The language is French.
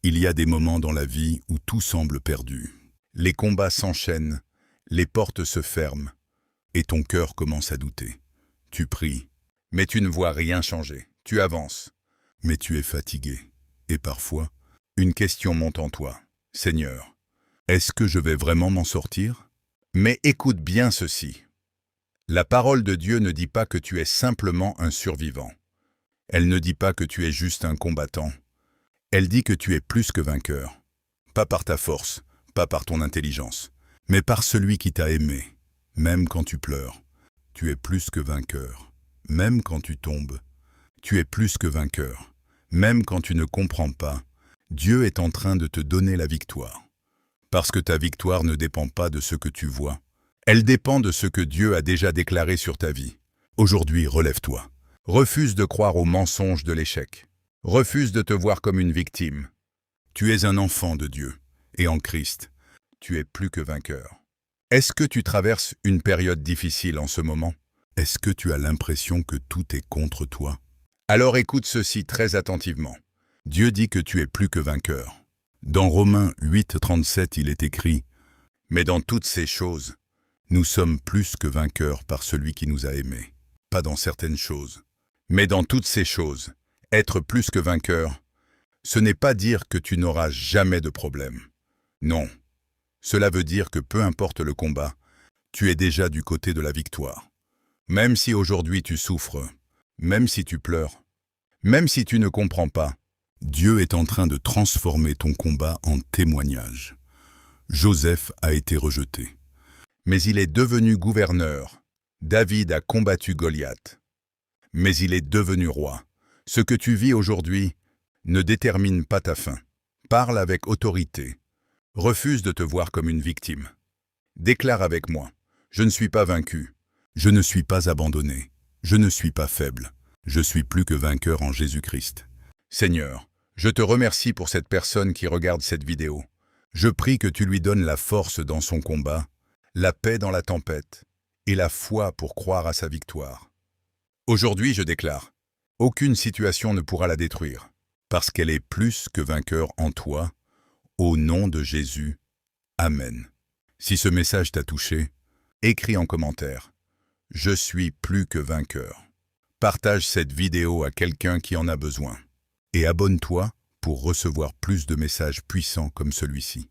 Il y a des moments dans la vie où tout semble perdu. Les combats s'enchaînent, les portes se ferment, et ton cœur commence à douter. Tu pries, mais tu ne vois rien changer. Tu avances, mais tu es fatigué. Et parfois, une question monte en toi. Seigneur, est-ce que je vais vraiment m'en sortir? Mais écoute bien ceci. La parole de Dieu ne dit pas que tu es simplement un survivant. Elle ne dit pas que tu es juste un combattant. Elle dit que tu es plus que vainqueur. Pas par ta force, pas par ton intelligence, mais par celui qui t'a aimé. Même quand tu pleures, tu es plus que vainqueur. Même quand tu tombes, tu es plus que vainqueur. Même quand tu ne comprends pas, Dieu est en train de te donner la victoire. Parce que ta victoire ne dépend pas de ce que tu vois. Elle dépend de ce que Dieu a déjà déclaré sur ta vie. Aujourd'hui, relève-toi. Refuse de croire aux mensonges de l'échec. Refuse de te voir comme une victime. Tu es un enfant de Dieu, et en Christ, tu es plus que vainqueur. Est-ce que tu traverses une période difficile en ce moment? Est-ce que tu as l'impression que tout est contre toi? Alors écoute ceci très attentivement. Dieu dit que tu es plus que vainqueur. Dans Romains 8:37, il est écrit « Mais dans toutes ces choses, nous sommes plus que vainqueurs par celui qui nous a aimés. » Pas dans certaines choses, mais dans toutes ces choses. Être plus que vainqueur, ce n'est pas dire que tu n'auras jamais de problème. Non, cela veut dire que peu importe le combat, tu es déjà du côté de la victoire. Même si aujourd'hui tu souffres, même si tu pleures, même si tu ne comprends pas, Dieu est en train de transformer ton combat en témoignage. Joseph a été rejeté, mais il est devenu gouverneur. David a combattu Goliath, mais il est devenu roi. Ce que tu vis aujourd'hui ne détermine pas ta fin. Parle avec autorité. Refuse de te voir comme une victime. Déclare avec moi, je ne suis pas vaincu, je ne suis pas abandonné, je ne suis pas faible, je suis plus que vainqueur en Jésus-Christ. Seigneur, je te remercie pour cette personne qui regarde cette vidéo. Je prie que tu lui donnes la force dans son combat, la paix dans la tempête et la foi pour croire à sa victoire. Aujourd'hui, je déclare, aucune situation ne pourra la détruire, parce qu'elle est plus que vainqueur en toi, au nom de Jésus. Amen. Si ce message t'a touché, écris en commentaire « Je suis plus que vainqueur ». Partage cette vidéo à quelqu'un qui en a besoin. Et abonne-toi pour recevoir plus de messages puissants comme celui-ci.